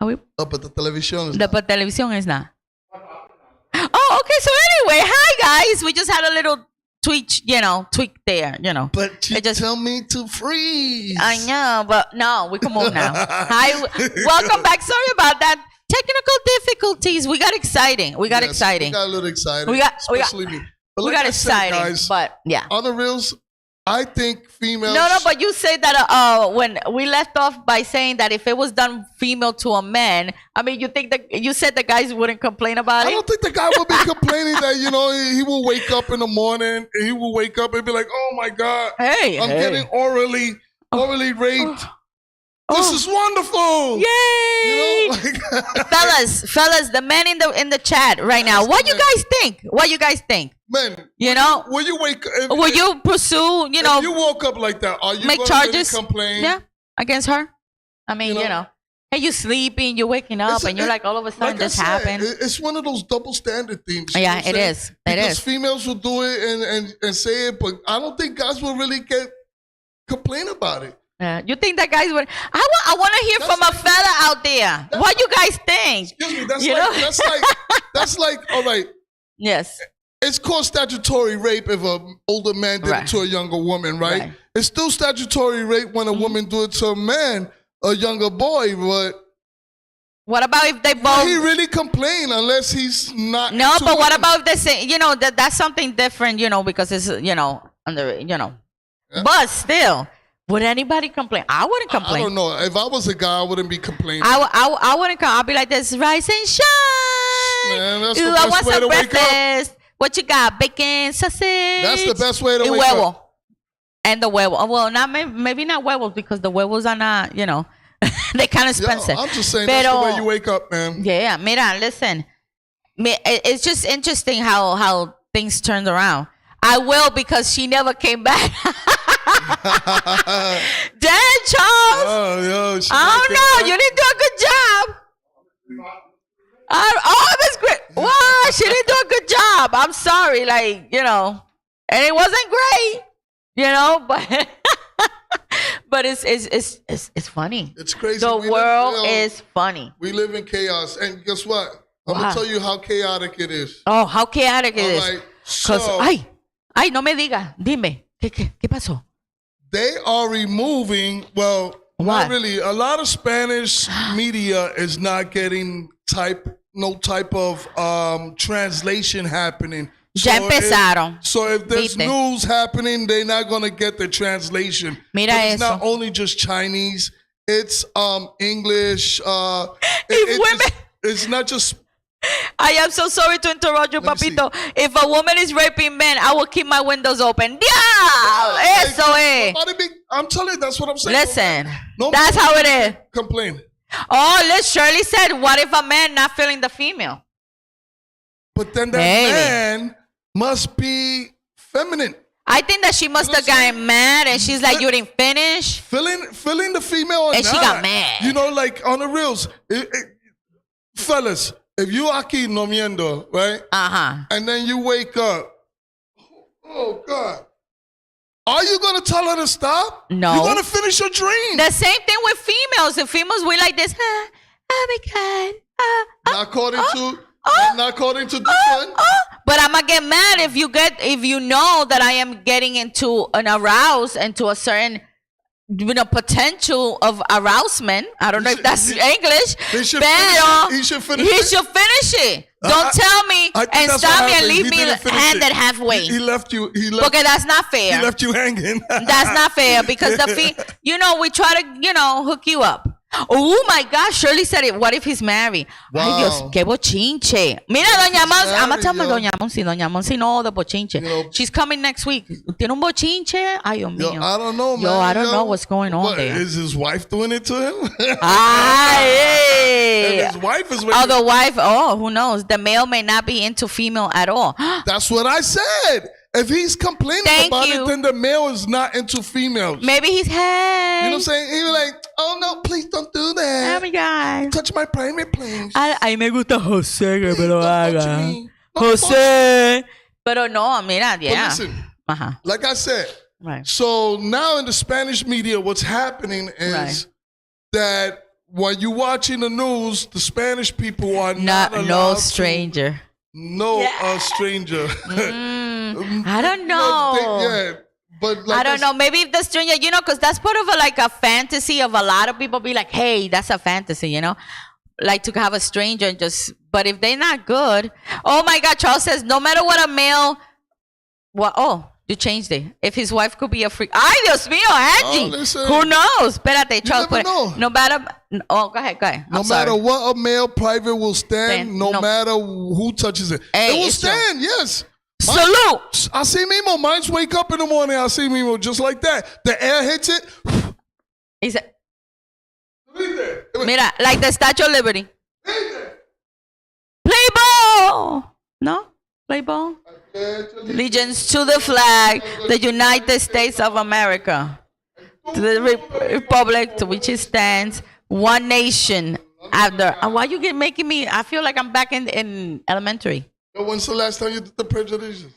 Are we? But the televisión is The televisión is not. Oh, okay. So anyway, hi guys. We just had a little tweak there, But you tell me to freeze. I know, but no, we can move now. Hi, welcome back. Sorry about that. Technical difficulties. We got exciting. We got exciting. We got a little excited. We got me. But we like got exciting, guys, but yeah. On the reels, I think females. No, but you say that when we left off by saying that if it was done female to a man, I mean, you said the guys wouldn't complain about it? I don't think the guy would be complaining that, he will wake up in the morning and he will wake up and be like, oh my God, I'm getting orally raped. This is wonderful. Yay! Fellas, the men in the chat right now. What you guys think? What you guys think? Man, will you wake up? Will you pursue, if you woke up like that, are you make charges? Really complain? Yeah, against her? I mean, hey, you sleeping, you're waking up, and you're like, all of a sudden this happened. It's one of those double standard things. Yeah, it is. Because females will do it and say it, but I don't think guys will really complain about it. Yeah, you think that guys would? I want to hear from a fella out there. What you guys think? Excuse me. That's like. All right. Yes. It's called statutory rape if an older man did it to a younger woman, right? It's still statutory rape when a woman do it to a man, a younger boy. But what about if they both? He really complain unless he's not. No, but what about if they say, that's something different, because it's, under, Yeah. But still. Would anybody complain? I wouldn't complain. I don't know. If I was a guy, I wouldn't be complaining. I wouldn't come. I'll be like this, rise and shine. Man, that's the best way to wake up. What you got? Bacon, sausage. That's the best way to wake up. And the huevo. Well, maybe not huevos because the huevos are not, they're kind of expensive. I'm just saying that's the way you wake up, man. Yeah, mira, listen. It's just interesting how things turned around. I will because she never came back. Dad, Charles. Oh, no, you didn't do a good job. That's great. Wow, she didn't do a good job. I'm sorry, and it wasn't great, but but it's funny. It's crazy. The world is funny. We live in chaos, and guess what? I'm gonna tell you how chaotic it is. Oh, how chaotic it is. Right, so, ay, no me diga. Dime, ¿qué pasó? They are removing, not really. A lot of Spanish media is not getting no type of translation happening. Ya empezaron. So if there's news happening, they're not going to get the translation. Mira but it's eso. not only just Chinese. It's English. It's not just... I am so sorry to interrupt you, papito. If a woman is raping men, I will keep my windows open. Yeah, eso es. I'm telling you, that's what I'm saying. Listen, that's how it is. Complain. Oh, Shirley said, what if a man not feeling the female? But then that man must be feminine. I think that she must have gotten mad and she's like, you didn't finish. Feeling the female or and not. She got mad. Like on the reels. Fellas, if you aquí nomiendo, right? And then you wake up. Oh, God. Are you going to tell her to stop? No. You're going to finish your dream. The same thing with females. The females, we like this. Oh, my God. Not according to this one. But I'm going to get mad if you know that I am getting into an arouse, into a certain potential of arousement. I don't know if that's English. He should finish it. Don't tell me and stop me and leave me handed halfway. He left you. Okay, that's not fair. He left you hanging. That's not fair because we try to, hook you up. Oh my gosh, Shirley said it. What if he's married? Wow. Ay, Dios, qué bochinche. Mira, Doña Monsi. I'm going to tell Doña Monsi no the bochinche. She's coming next week. Tiene un bochinche? Ay, Dios mío. I don't know, man. I don't know what's going on there. Is his wife doing it to him? Hey. And his wife is with the wife, who knows? The male may not be into female at all. That's what I said. If he's complaining about it, then the male is not into females. Maybe he's You know what I'm saying? He's like, oh no, please don't do that. Oh my God. Touch my private planes. Ay, me gusta José que me lo haga. José. Pero no, mira, yeah. But listen, like I said, so now in the Spanish media, what's happening is that while you watching the news, the Spanish people are not allowed no stranger. A stranger. I don't know. But like I don't know. Maybe if the stranger, because that's part of a fantasy of a lot of people be like, hey, that's a fantasy, like to have a stranger and just. But if they're not good, oh my God, Charles says no matter what a male. Well, you changed it. If his wife could be a freak. Ay, Dios mío, Angie. Who knows? Espérate, Charles. Never know. No matter. Oh, go ahead. No matter what a male private will stand, no matter who touches it. Hey, it will stand, yes. Salute. I see Mimo. Mine's wake up in the morning. I see Mimo just like that. The air hits it. He said, mira, like the Statue of Liberty. Play ball. No? Play ball? Allegiance to the flag, the United States of America. To the republic to which it stands, one nation. After. Why you making me? I feel like I'm back in elementary. When's the last time you did the prejudices?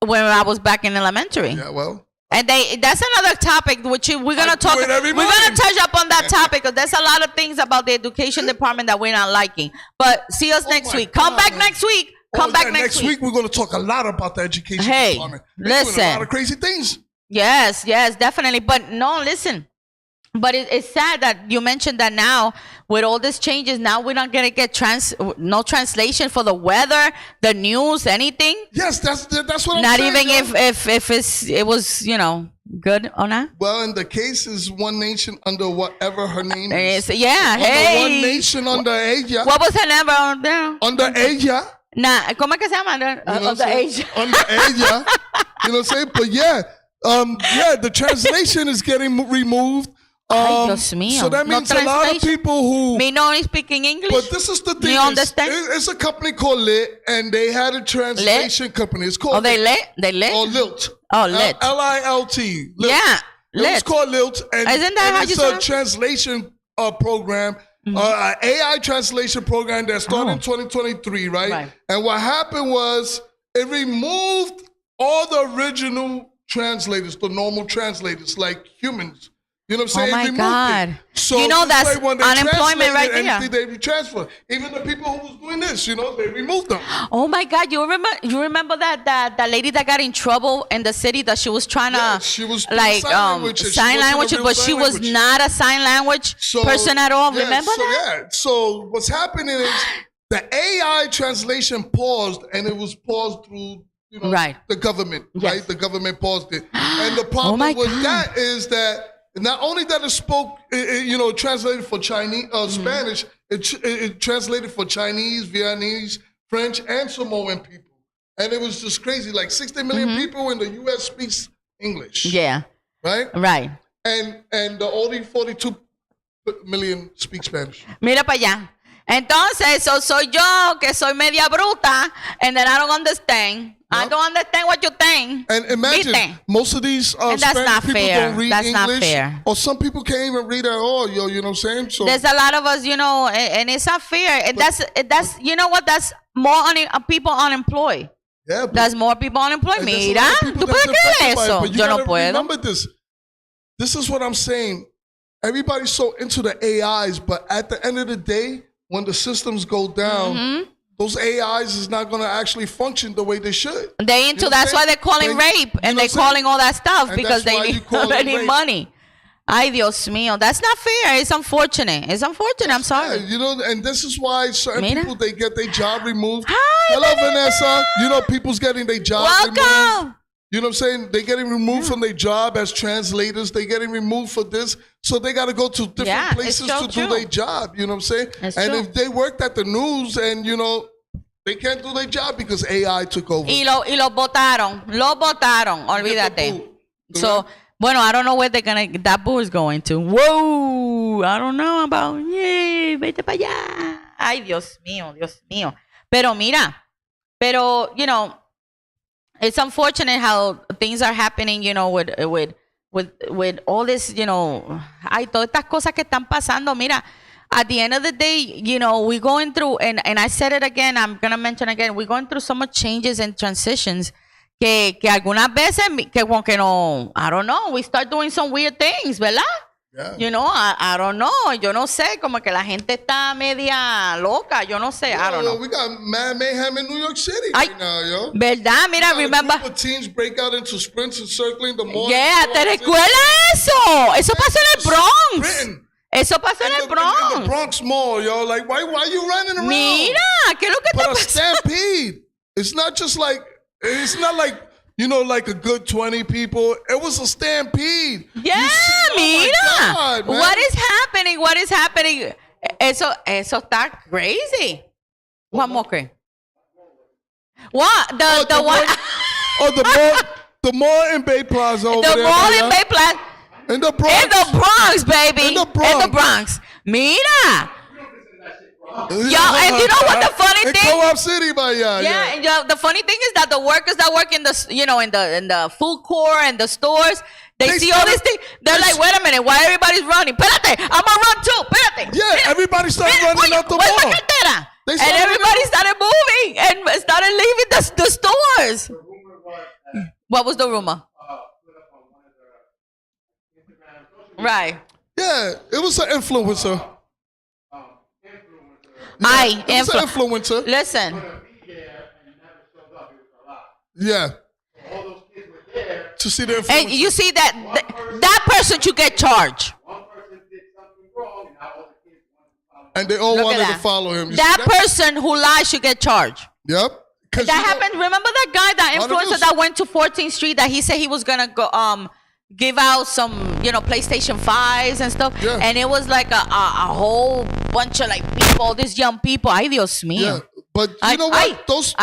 When I was back in elementary. Yeah, well. And that's another topic which we're gonna talk. We're gonna touch up on that topic because there's a lot of things about the education department that we're not liking. But see us next week. Come back next week. Come back next week. We're gonna talk a lot about the education department. Listen, doing a lot of crazy things. Yes, definitely. But no, listen. But it's sad that you mentioned that now with all these changes, now we're not gonna get no translation for the weather, the news, anything. Yes, that's what I'm not saying. Not even if it was good or not. Well, in the case is one nation under whatever her name is. Yeah, under one nation under ella. What was her name there? Under ella. Nah, ¿cómo es que se llama? Under ella. Under ella. You know what I'm saying? But the translation is getting removed. Ay, Dios mío. So that means a lot of people who me no speaking English. But this is the thing. You understand? It's a company called Lit, and they had a translation company. It's called. Oh, they Lit. Or Lilt. Oh, Lit. Lilt. Yeah, Lit. It's called Lilt, and isn't that how it's a translation program, AI translation program that started in 2023, right? And what happened was it removed all the original translators, the normal translators, like humans. You know what I'm saying? Oh my God! So that's unemployment right there. Anything they transfer. Even the people who was doing this, they removed them. Oh my God! You remember that lady that got in trouble in the city that she was trying to she was like sign language, but she was not a sign language person at all. Remember that? Yeah. So what's happening is the AI translation paused, and it was paused through the government. Yes. Right? The government paused it, and the problem with that is that. Not only that it spoke, translated for Chinese, Spanish, it translated for Chinese, Vietnamese, French, and Samoan people. And it was just crazy. Like 60 million people in the U.S. speaks English. Yeah. Right? Right. And the only 42 million speak Spanish. Mira para allá. Entonces, soy yo que soy media bruta and then I don't understand. I don't understand what you think. And imagine, most of these Spanish people don't read English. Not fair. Or some people can't even read at all, you know what I'm saying? So there's a lot of us, and it's not fair. And that's you know what? That's more people unemployed. Yeah, that's more people unemployed. Mira, ¿tú puedes creer eso? Yo no puedo. Remember this. This is what I'm saying. Everybody's so into the AIs, but at the end of the day, when the systems go down, those AIs is not going to actually function the way they should. They into that's why they're calling rape and they're calling all that stuff because they need money. Ay, Dios mío, that's not fair. It's unfortunate. I'm sorry. And this is why certain people they get their job removed. Hi, hello, Vanessa. People's getting their job removed. You know what I'm saying? They're getting removed from their job as translators. They're getting removed for this. So they got to go to different places to do their job. You know what I'm saying? If they worked at the news and, they can't do their job because AI took over. Y lo votaron. Olvídate. So, bueno, I don't know where that boo is going to. Whoa! I don't know about, vete para allá. Ay, Dios mío. Pero mira, it's unfortunate how things are happening, with all this, hay todas estas cosas que están pasando. Mira, at the end of the day, we're going through, and I said it again, I'm going to mention again, we're going through so much changes and transitions que algunas veces, que como que no, I don't know, we start doing some weird things, ¿verdad? Yeah. You know, I don't know. Yo no sé, como que la gente está media loca. Yo no sé. I don't know. We got mad mayhem in New York City right now, yo. ¿Verdad? Mira, remember. A group of teens break out into sprints and circling the mall. Yeah, ¿te recuerdas eso? Eso pasó en el Bronx. Sprinting. Eso pasó en el Bronx. In the Bronx Mall, yo. Like, why are you running around? Mira, ¿qué es lo que está pasando? But a stampede. It's not just like, it's not like, you know, like a good 20 people. It was a stampede. Yeah, mira. God, what is happening? What is happening? Eso está crazy. What more crazy? What? The one? The mall in Bay Plaza over there. The mall in yeah? Bay Plaza. In the Bronx. In the Bronx, baby. In the Bronx. In the Bronx. Mira. Yo, and you know what the funny thing? Co-op City, but yeah. And the funny thing is that the workers that work in the, you know, in the food court and the stores, they see all these things. They're like, wait a minute, why everybody's running? Espérate, I'm gonna run too. Espérate. Yeah, everybody started running out the mall. And everybody started moving and started leaving the stores. What was the rumor? Right. Yeah, it was an influencer. Influencer. Listen. Yeah. To see the influencer. And you see that person should get charged. And they all wanted to follow him. That person who lies should get charged. Yep. That happened. Remember that guy, that influencer that went to 14th Street that he said he was gonna go give out some, you know, PlayStation 5s and stuff. Yeah. And it was like a whole bunch of like people, these young people. Ay, Dios mío. Yeah. But you know what? Those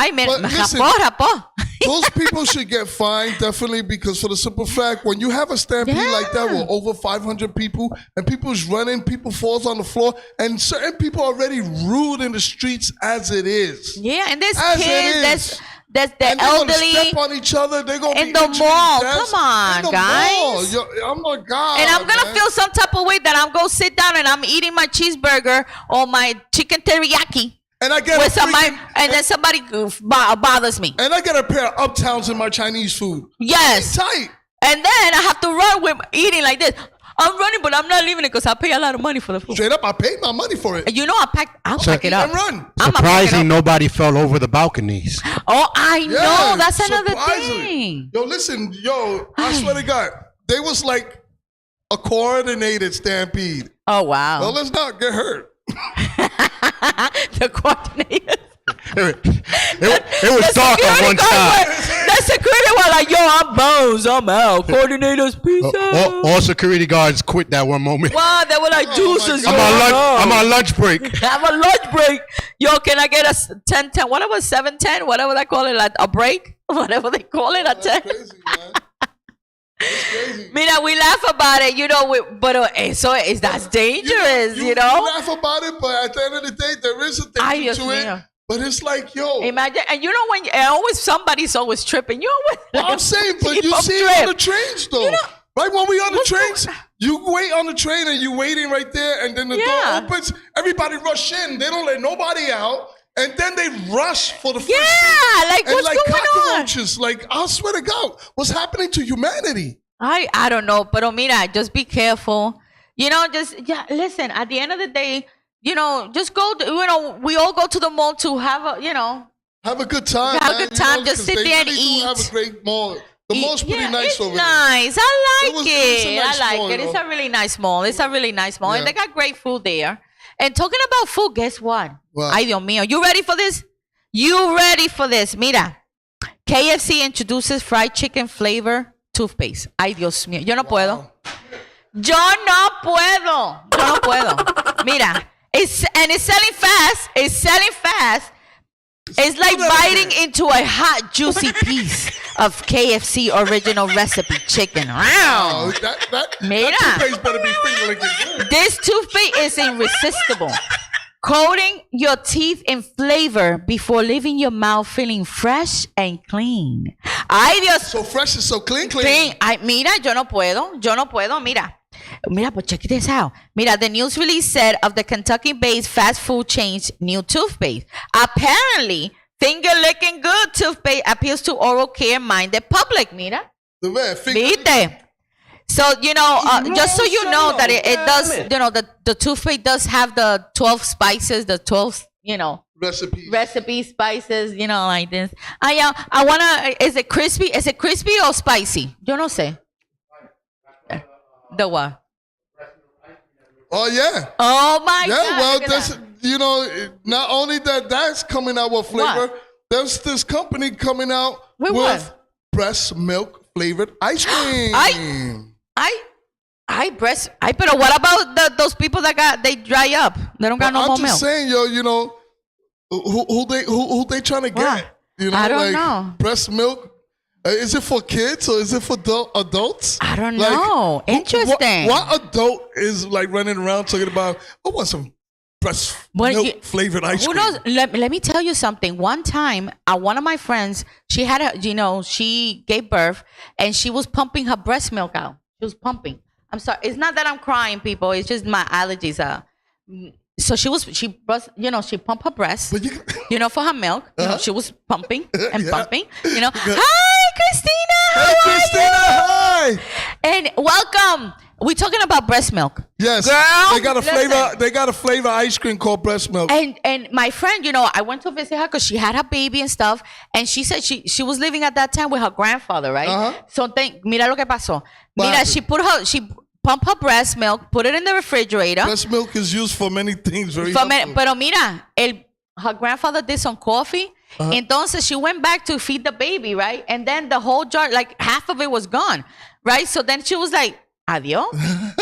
people should get fined, definitely, because for the simple fact, when you have a stampede like that with over 500 people and people's running, people falls on the floor, and certain people are already rude in the streets as it is. Yeah, and there's kids, there's the and elderly. They're gonna step on each other. They're gonna in the mall. Come on, guys. Oh my God. And I'm gonna feel some type of way that I'm gonna sit down and I'm eating my cheeseburger or my chicken teriyaki. And I get then somebody bothers me. And I get a pair of Uptowns in my Chinese food. Yes. Tight. And then I have to run with eating like this. I'm running, but I'm not leaving it because I pay a lot of money for the food. Straight up, I paid my money for it. You know, I'll pack it up. And run. Surprising, nobody fell over the balconies. Oh, I know. That's another thing. Yo, listen, I swear to God, they was like a coordinated stampede. Oh, wow. Well, let's not get hurt. The coordinator. It was dark on one side. The security was like, yo, I'm Bones, I'm out. Coordinators, peace out. All security guards quit that one moment. Wow, they were like, juices. I'm on lunch break. I'm on lunch break. Yo, can I get a 10-10? Whatever, 7-10? Whatever they call it, like a break? Whatever they call it, a 10. Crazy, man. Mira, we laugh about it, you know, but that's dangerous, you know? You laugh about it, but at the end of the day, there is a thing to it. But it's like, yo. Imagine, and you know when somebody's always tripping. You always. Well, I'm saying, but you see it on the trains, though. You know, right when we on the trains, you wait on the train and you waiting right there, and then the door opens. Everybody rush in. They don't let nobody out. And then they rush for the first seat. Like, what's going cockroaches. Like, I swear to God, what's happening to humanity? I don't know, but mira, just be careful. You know, listen, at the end of the day, you know, just go, we all go to the mall to have a good time. Have a good time, just sit there and eat. Have a great mall. The mall's pretty nice over there. Nice. I like it. I like it. It's a really nice mall. Yeah. And they got great food there. And talking about food, guess what? Ay, Dios mío. You ready for this? Mira, KFC introduces fried chicken flavor toothpaste. Ay, Dios mío. Yo no puedo. Mira, it's selling fast. It's like biting into a hot, juicy piece of KFC original recipe chicken. Wow. Mira. That toothpaste better be finger-licking. This toothpaste is irresistible. Coating your teeth in flavor before leaving your mouth feeling fresh and clean. Ay, Dios. So fresh and so clean. Ay, mira, yo no puedo. Mira, but check this out. Mira, the news release said of the Kentucky-based fast food chain's new toothpaste. Apparently, finger-licking good toothpaste appeals to oral care-minded public. Mira. The man, ¿Viste? So, just so you know that it does, the toothpaste does have the 12 spices, the 12, recipe spices, like this. I wanna, is it crispy? Is it crispy or spicy? Yo no sé. The what? Oh, yeah. Oh, my God. Yeah, well, that's, not only that's coming out with flavor, What? there's this company coming out with what? breast milk flavored ice cream. But what about those people that they dry up? They don't got no more milk. I'm just saying, who they trying to get? I don't know. Breast milk. Is it for kids or is it for adults? I don't know. Interesting. What adult is like running around talking about, I want some breast milk flavored ice cream? Who knows? Let me tell you something. One time, one of my friends, she had she gave birth and she was pumping her breast milk out. She was pumping. I'm sorry. It's not that I'm crying, people. It's just my allergies are. So she pumped her breast, for her milk. She was pumping and pumping. Hi, Christina. Hey, Christina. Hi. And welcome. We're talking about breast milk. Yes. Girl, they got a flavor. They got a flavor ice cream called breast milk. And my friend, I went to visit her because she had her baby and stuff. And she said she was living at that time with her grandfather, right? Uh-huh. So mira lo que pasó. Mira, she pumped her breast milk, put it in the refrigerator. Breast milk is used for many things. Pero mira, her grandfather did some coffee. Uh-huh. Entonces she went back to feed the baby, right? And then the whole jar, like half of it was gone, right? So then she was like, adios.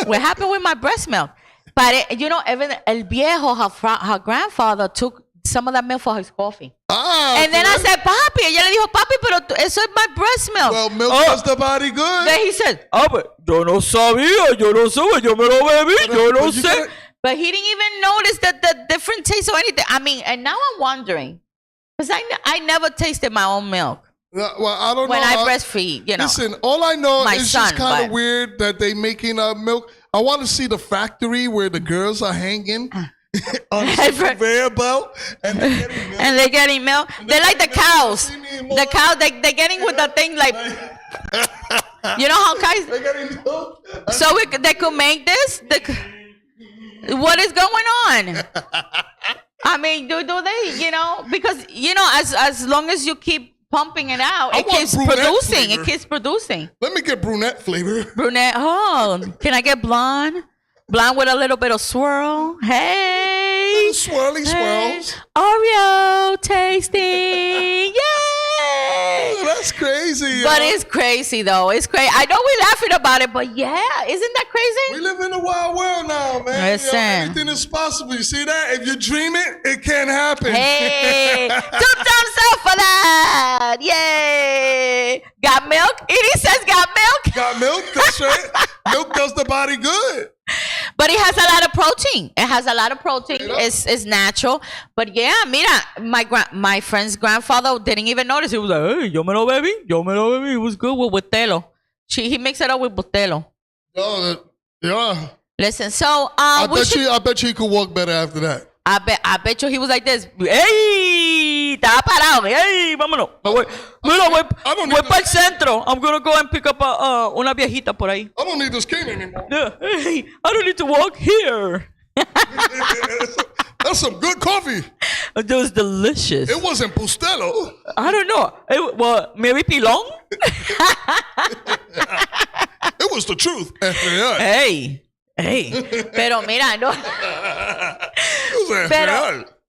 What happened with my breast milk? But even el viejo, her grandfather took some of that milk for his coffee. And then I said, papi, ella le dijo, papi, pero eso es my breast milk. Well, milk does the body good. Then he said, but yo no sabía, yo no sé, yo me lo bebí, yo no sé. But he didn't even notice the different taste or anything. I mean, and now I'm wondering, because I never tasted my own milk. Well, I don't know. When I breastfeed, Listen, all I know my is son, just kind of weird that they making milk. I want to see the factory where the girls are hanging on the conveyor belt and they're getting milk. They're like the cows. The cow, they're getting with the thing like, you know how cows? They're getting milk. So they could make this? What is going on? I mean, do they, because, as long as you keep pumping it out, it keeps producing. Flavor. It keeps producing. Let me get brunette flavor. Brunette. Oh, can I get blonde? Blonde with a little bit of swirl. Hey. Swirly swirls. Oreo tasting. Yay. Oh, that's crazy. But it's crazy, though. It's crazy. I know we're laughing about it, but yeah, isn't that crazy? We live in a wild world now, man. Listen. Anything is possible. You see that? If you dream it, it can happen. Hey, 2 thumbs up for that. Yay. Got milk? Edie says got milk. Got milk? That's right. Milk does the body good. But it has a lot of protein. It has a lot of protein. It's natural. But yeah, mira, my friend's grandfather didn't even notice. He was like, hey, yo me lo bebí. It was good with botelo. He mixed it up with botelo. Oh, yeah. Listen, so I bet you he could walk better after that. I bet you he was like this. Hey, estaba parado. Hey, vámonos. Voy para el centro. I'm going to go and pick up una viejita por ahí. I don't need this cane anymore. Yeah. Hey, I don't need to walk here. That's some good coffee. It was delicious. It wasn't Bustelo. I don't know. Maybe Pilon? It was the truth. Hey. Pero mira, no.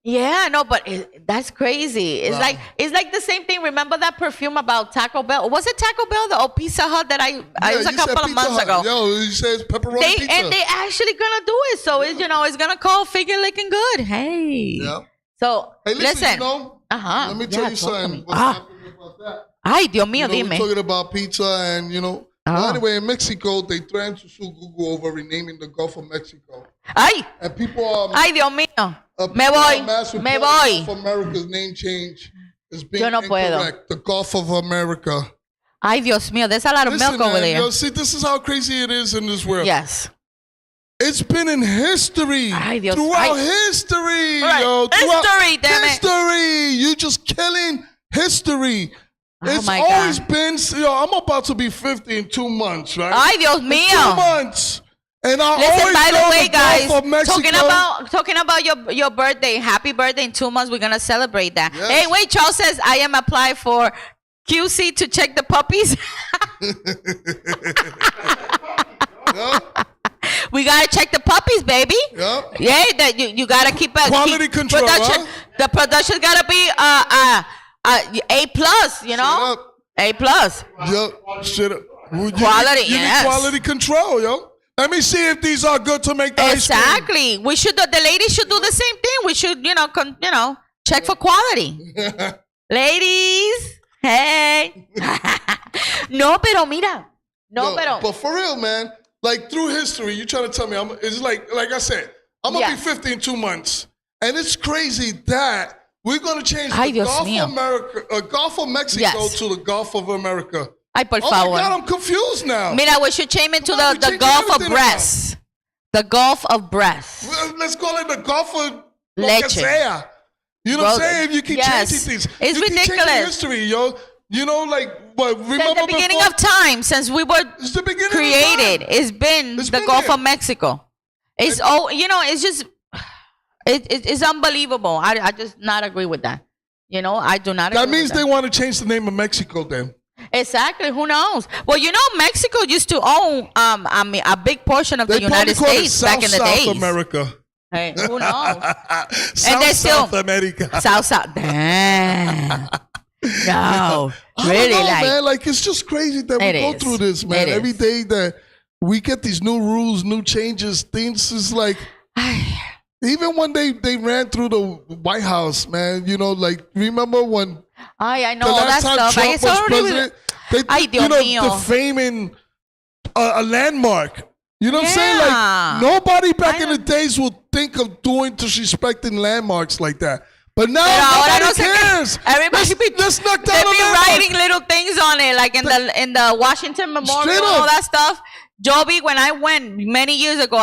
Yeah, no, but that's crazy. It's like the same thing. Remember that perfume about Taco Bell? Was it Taco Bell or Pizza Hut that I used a couple of months ago? Yo, you said pepperoni pizza. And they actually gonna do it. So it's gonna call Figure Licking Good. Hey. Yeah. So hey, listen. Let me tell you something. What's happening about that? Ay, Dios mío, dime. We're talking about pizza and Well, anyway, in Mexico, they threatened to sue Google over renaming the Gulf of Mexico. Ay. And people Ay, Dios mío. Me voy. Gulf of America's name change is being Yo no incorrect. Puedo. The Gulf of America. Ay, Dios mío. There's a lot of milk over there. See, this is how crazy it is in this world. Yes. It's been in history. Ay, Dios. Throughout history. Right. Yo, history, damn it. History. You just killing history. Oh It's my always God. been, I'm about to be 50 in 2 months, right? Ay, Dios In mío. 2 months. And I Listen, always by the go way, to Gulf guys, of Mexico. talking about your birthday. Happy birthday in 2 months. We're gonna celebrate that. Yes. Hey, wait, Charles says I am applied for QC to check the puppies. Yep. We gotta check the puppies, baby. Yep. Yeah, that you gotta keep a Quality control, production. huh? The production gotta be A plus. You know, Straight up. A plus. Yep. Shit up. Quality, You yes. need quality control, yo. Let me see if these are good to make the ice cream. Exactly. We should. The ladies should do the same thing. We should, check for quality. Ladies, hey. No, pero mira. No, Yo, pero. But for real, man, like through history, you trying to tell me, it's like I said, I'm going to be 50 in 2 months. And it's crazy that we're going to change Ay, the Dios Gulf mío. of America, Gulf of Mexico Yes. to the Gulf of America. Ay, por Oh my favor. God, I'm confused now. Mira, we should change it to Come on, we the changing Gulf of everything Breasts. The Gulf of Breasts. Well, let's call it the Gulf of lo que Leche. sea. You know what I'm Well, saying? If you keep yes. changing things. It's you keep changing ridiculous. history, yo. You know, like, what, remember Since the beginning before? of time, since we were It's the beginning created, of time. it's been It's the been Gulf there. of Mexico. It's it's just it's unbelievable. I just not agree with that. I do not. That agree means with they want to change the name of Mexico then. Exactly. Who knows? Well, Mexico used to own a big portion of They the United probably call it States back in the South days. America. Hey, who knows? South America. South. Damn. No, I really, don't know, like man. Like, it's just crazy that we It go is. through this, man. It Every is. day that we get these new rules, new changes, things is like, even when they ran through the White House, man, like, remember when I know the all last that time stuff. I Trump guess was already president, they Ay, Dios mío. defaming a landmark. You know what I'm saying? Yeah. Like, nobody back I in the know. days would think of doing disrespecting landmarks like that. But now Pero ahora nobody no sé qué. cares. Everybody Let's knock down they a be landmark. writing little things on it, like in the Washington Memorial, Straight all up. that stuff. Joby, when I went many years ago,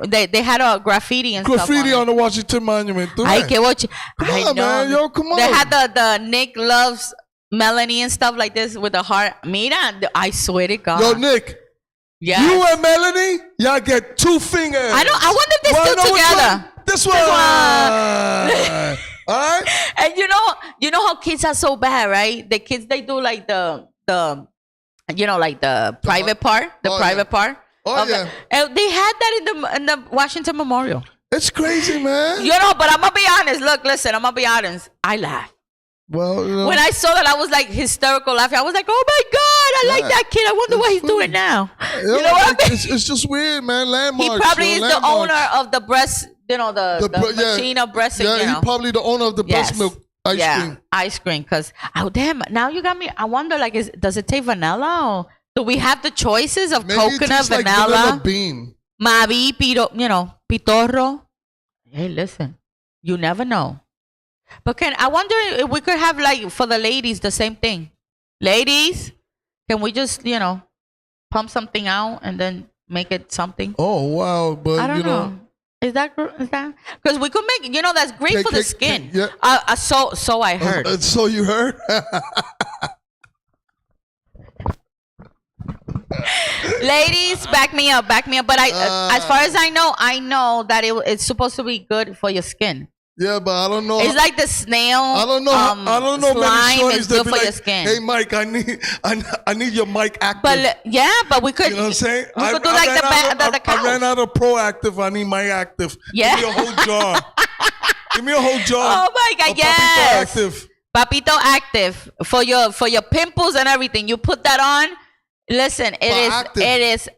they had a graffiti and Graffiti stuff on the Washington Monument. Do Ay, that. qué boche. Come I on, know. man. Yo, come on. They had the Nick loves Melanie and stuff like this with the heart. Mira, I swear to God. Yo, Nick, Yes. you and Melanie, y'all get 2 fingers. I wonder if they're Wanna still know which together. one? This one. All right? And you know how kids are so bad, right? The kids, they do like the like the private part, part. Oh, of yeah. And they had that in the Washington Memorial. It's crazy, man. But I'm gonna be honest. Look, listen, I'm gonna be honest. I laughed Well, when I saw that. I was like hysterical laughing. I was like, oh my God, I like that kid. I wonder what he's doing now. You know what I mean? It's just weird, man. He Landmarks. probably yo, is the landmarks. owner of the breast, the machine of breasting. Yeah, he's probably the owner of the breast Yes. milk ice cream. Ice cream. Because, damn, now you got me. I wonder, like, does it take vanilla? Or do we have the choices of Maybe it coconut, tastes like vanilla vanilla, bean. mavi, pitorro? Hey, listen, you never know. But I wonder if we could have, like, for the ladies, the same thing. Ladies, can we just, pump something out and then make it something? Oh, wow. But, I don't know. Is that because we could make that's great for the skin? yeah. So I heard. So you heard? Ladies, back me up. But as far as I know that it's supposed to be good for your skin. Yeah, but I don't know. It's like the snail. I don't know. I don't know. Slime Many is shorties that good be for like, your skin. Hey, Mike, I need your mic active. But we could. You know what I'm saying? We could do like the couch. I ran out of Proactive. I need my active. Yeah. Give me a whole jar. Give me a whole jar. Oh my God! of Yes. Papito Active. Papito Active for your pimples and everything. You put that on. Listen, it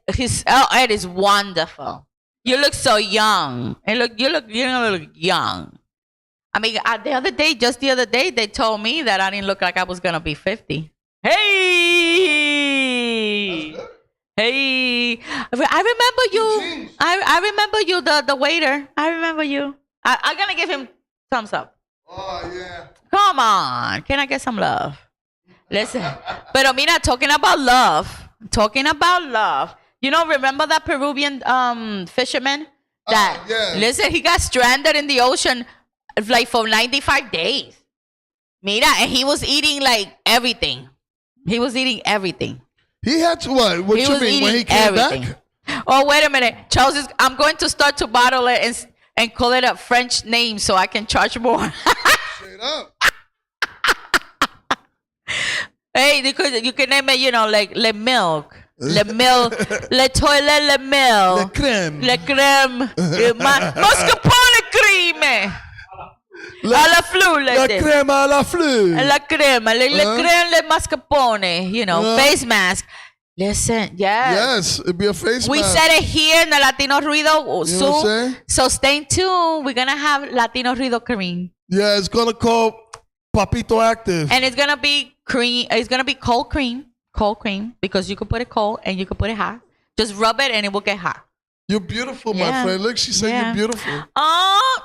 is wonderful. You look so young. You look young. I mean, just the other day, they told me that I didn't look like I was gonna be 50. Hey, I remember you. I remember you, the waiter. I remember you. I'm gonna give him thumbs up. Oh yeah. Come on, can I get some love? Listen, pero mira, talking about love. Remember that Peruvian fisherman that? Yeah. Listen, he got stranded in the ocean like for 95 days. Mira, and he was eating like everything. He was eating everything. He had to what? What He you was mean when eating he came everything. back? Oh, wait a minute. Charles I'm going to start to bottle it and call it a French name so I can charge more. Straight up. Hey, you can name it, like le milk. Le milk, le toilet, le milk. Le crème. Le crème. Mascarpone creme. À la fleur, La crème à la fleur. La crème. Le crème, le mascarpone. Face mask. Listen, Yes, it'd be a face we mask. said it here in the Latino Ruido You know what I'm soon. saying? So stay tuned. We're going to have Latino Ruido cream. Yeah, it's gonna call Papito Active. And it's going to be cream. It's going to be cold cream. Cold cream. Because you can put it cold and you can put it hot. Just rub it and it will get hot. You're beautiful, my friend. Look, she said you're beautiful. Oh,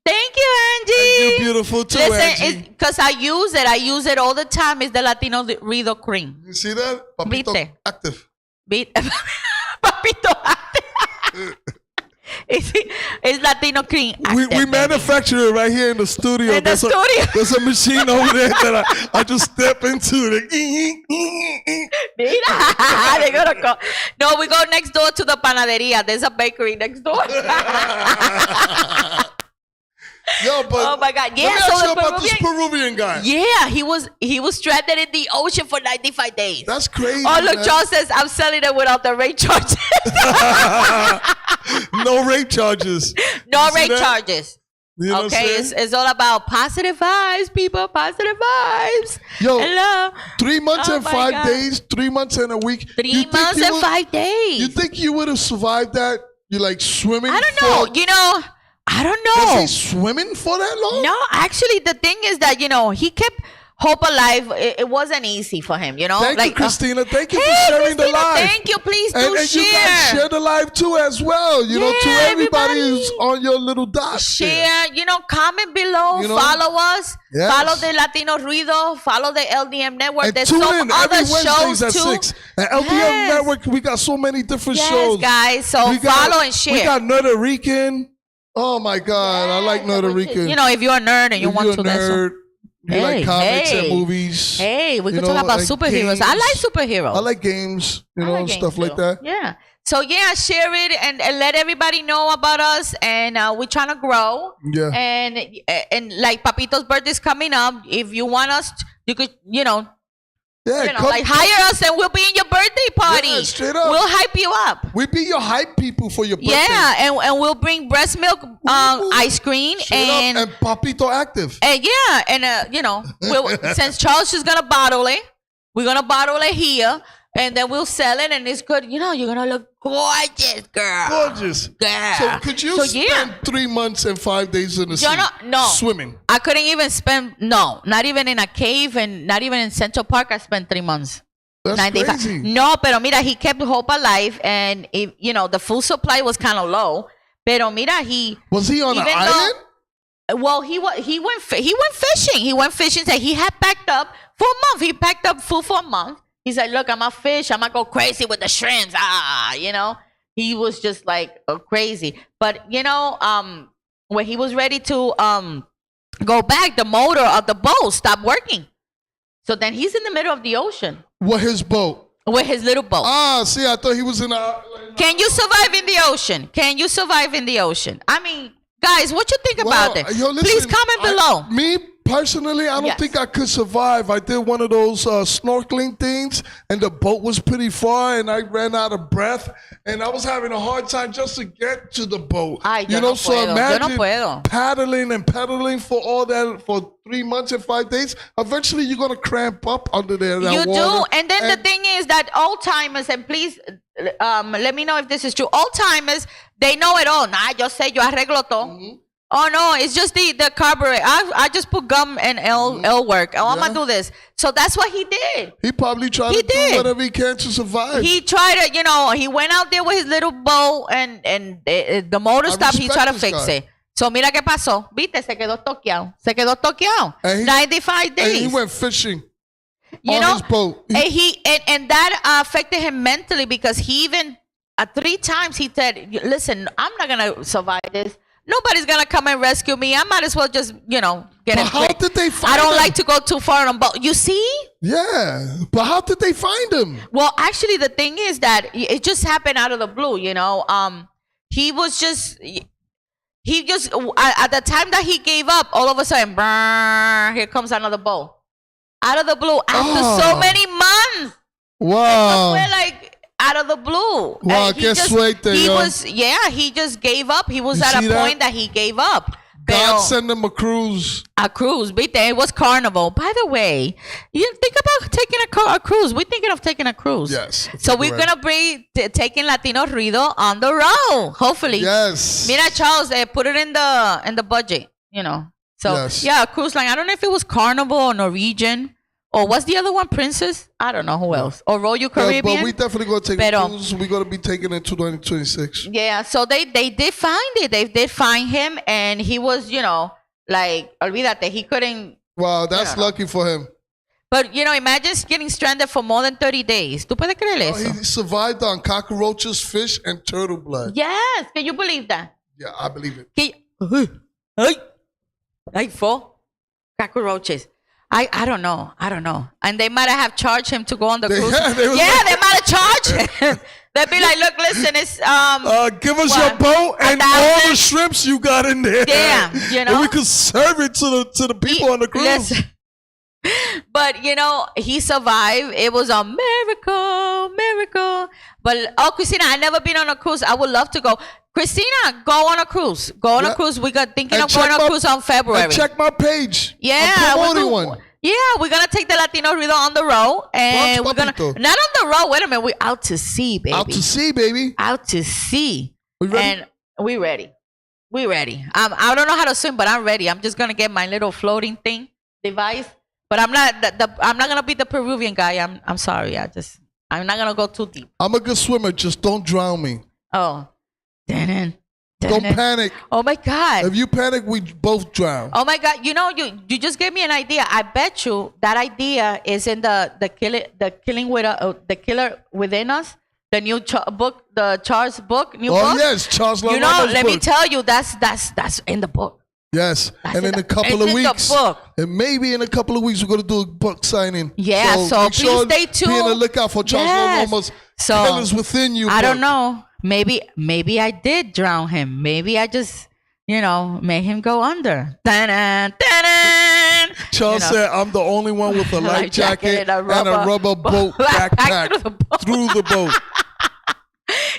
thank you, Angie. And you're beautiful too, Angie. Because I use it. I use it all the time. It's the Latino Ruido cream. You see that? Papito Viste. Active. Papito active. It's Latino cream. We manufacture it right here in the studio. In the studio. There's a machine over there that I just step into. They're gonna go. No, we go next door to the panaderia. There's a bakery next door. Yo, but oh my God! Yeah, let me so ask you the about this Peruvian guy. Yeah, he was stranded in the ocean for 95 days. That's crazy. Oh, look, man. Charles says I'm selling it without the rape charges. No rape charges. No rape charges. You know okay, it's all about positive vibes, people. Positive vibes. Yo, hello. 3 months and 5 God. days, 3 months and a week. 3 months and 5 days. You think you would have survived that? You like swimming? I don't know. I don't know. Was he swimming for that long? No, actually, the thing is that, he kept hope alive. It wasn't easy for him, Thank you, Christina. Thank you hey, for sharing Christina, the live. Thank you. Please do and share. You guys share the live too as well. To everybody who's on your little dot. Share, comment below, follow us. Yes. Follow the Latino Ruido, follow the LDM Network. And There's tune some in other every shows Wednesdays at too. 6. And LDM Network, we got so many different shows. Guys. So follow and share. We got Puerto Rican. Oh my God, I like Puerto Rican. If you're a nerd and you want to, nerd, you like comics and movies. Hey, we could talk about superheroes. Games. I like superheroes. I like games, stuff like that. Yeah. So share it and let everybody know about us. And we're trying to grow. Yeah. And like Papito's birthday is coming up. If you want us, you could, hire us and we'll be in your birthday party. Yeah, straight up. We'll hype you up. We be your hype people for your birthday. Yeah, and we'll bring breast milk ice cream and Papito Active. And since Charles is gonna bottle it, we're gonna bottle it here, and then we'll sell it, and it's good. You're gonna look gorgeous, girl. Gorgeous. Yeah. So could you spend 3 months and 5 days in the sea? No. Swimming. I couldn't even spend, not even in a cave and not even in Central Park. I spent 3 months. That's 95. crazy. No, pero mira, he kept hope alive, and the food supply was kind of low. Pero mira, was he on an island? Well, he went fishing. He went fishing. So he had packed up for a month. He packed up food for a month. He said, "Look, I'm a fish. I'm gonna go crazy with the shrimps." He was just like crazy. But when he was ready to go back, the motor of the boat stopped working. So then he's in the middle of the ocean. With his boat. With his little boat. I thought he was in a... Can you survive in the ocean? Can you survive in the ocean? I mean, guys, what you think about it? Please comment below. Me personally, I don't think I could survive. I did one of those snorkeling things, and the boat was pretty far, and I ran out of breath, and I was having a hard time just to get to the boat. So imagine paddling and pedaling for all that for 3 months and 5 days. Eventually, you're gonna cramp up under there. You do, and then the thing is that old timers, and please let me know if this is true. Old timers, they know it all. Nah, yo sé, yo arreglo todo. Mm-hmm. Oh no, it's just the carburetor. I just put gum and L work. Oh, I'm gonna do this. So that's what he did. He probably tried to do whatever he can to survive. He tried to, he went out there with his little boat and the motor stopped. He tried to fix it. So mira qué pasó. Viste, se quedó toqueado. 95 days. And he went fishing on his boat. And that affected him mentally because he even 3 times he said, "Listen, I'm not gonna survive this. nobody's gonna come and rescue me. I might as well just, get it. How did they find I don't him? like to go too far on a boat. You see? Yeah, but how did they find him? Well, actually, the thing is that it just happened out of the blue. He was just. He just at the time that he gave up, all of a sudden, brrr, here comes another boat. Out of the blue, after so many months. Wow. We're like out of the blue. Wow, qué suerte, he just gave up. He was at a point that he gave up. God sent him a cruise. A cruise, viste? It was Carnival. By the way, you think about taking a cruise. We're thinking of taking a cruise. Yes. So we're going to be taking Latino Rudio on the road, hopefully. Yes. Mira, Charles, put it in the budget, So, yes. Yeah, a cruise line. I don't know if it was Carnival or Norwegian. Or what's the other one? Princess? I don't know who else. Or Royal Caribbean. But we definitely going to take a cruise. We're going to be taking it to 2026. Yeah, so they did find it. They did find him. And he was, olvídate, he couldn't. Wow, that's lucky for him. But, imagine getting stranded for more than 30 days. ¿Tú puedes creer eso? He survived on cockroaches, fish, and turtle blood. Yes. Can you believe that? Yeah, I believe it. Like 4 cockroaches. I don't know. And they might have charged him to go on the cruise. They might have charged him. They'd be like, look, listen, it's give us your boat and all the shrimps you got in there. Yeah, and we could serve it to the people on the cruise. Listen. But he survived. It was a miracle. But Christina, I've never been on a cruise. I would love to go. Christina, go on a cruise. A cruise. We got thinking of going on a cruise on February. And check my page. Yeah, I'm promoting one. Yeah, we're gonna take the Latino Rudio on the road, and we're gonna not on the road. Wait a minute, we're out to sea, baby. Out to sea, baby. Out to sea. We ready? And we ready. We ready. I don't know how to swim, but I'm ready. I'm just gonna get my little floating thing device. But I'm not. I'm not gonna be the Peruvian guy. I'm sorry. I'm not gonna go too deep. I'm a good swimmer. Just don't drown me. Oh, don't panic. Oh my God! If you panic, we both drown. Oh my God! You just gave me an idea. I bet you that idea is in the Killer Within Us, the new book, the Charles book, new book. Oh yes, Charles. Let me tell you, that's in the book. Yes, and in a couple of weeks, and maybe in a couple of weeks, we're gonna do a book signing. Yeah, so please stay tuned. Be on the lookout for Charles Loma's Killers Within You. I don't know. Maybe I did drown him. Maybe I just, made him go under. Charles said, I'm the only one with a life jacket and a rubber boat backpack through the boat.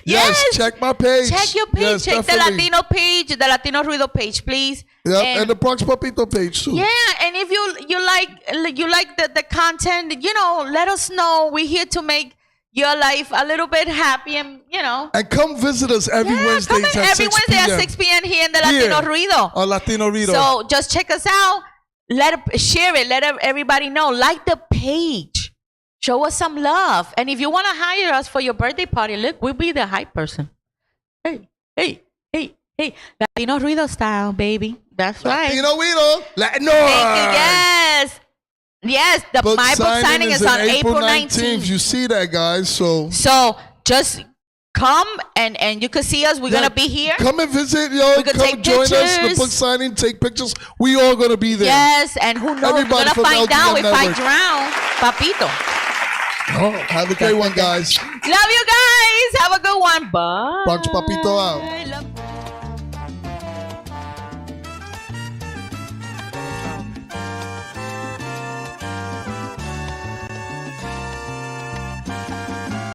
Yes, check my page. Check your page. Yes, check definitely. the Latino page, the Latino Ruido page, please. Yeah, and the Bronx Papito page too. Yeah, and if you like the content, let us know. We're here to make your life a little bit happy, and And come visit us every Wednesday at 6 p.m. Every Wednesday at 6 p.m. here in the Latino Ruido. On Latino Ruido. So just check us out. Share it. Let everybody know. Like the page. Show us some love. And if you want to hire us for your birthday party, look, we'll be the hype person. Hey. Latino Ruido style, baby. That's right. Latino Ruido. Latino. Thank you. Yes, my book signing is on April 19th. You see that, guys. So just come and you can see us. We're gonna be here. Come and visit, yo. Come join us. The book signing, take pictures. We all gonna be there. Yes, and who knows? We're gonna find out if I drown, Papito. Oh, have a great one, guys. Love you guys. Have a good one. Bye. Bronx Papito out.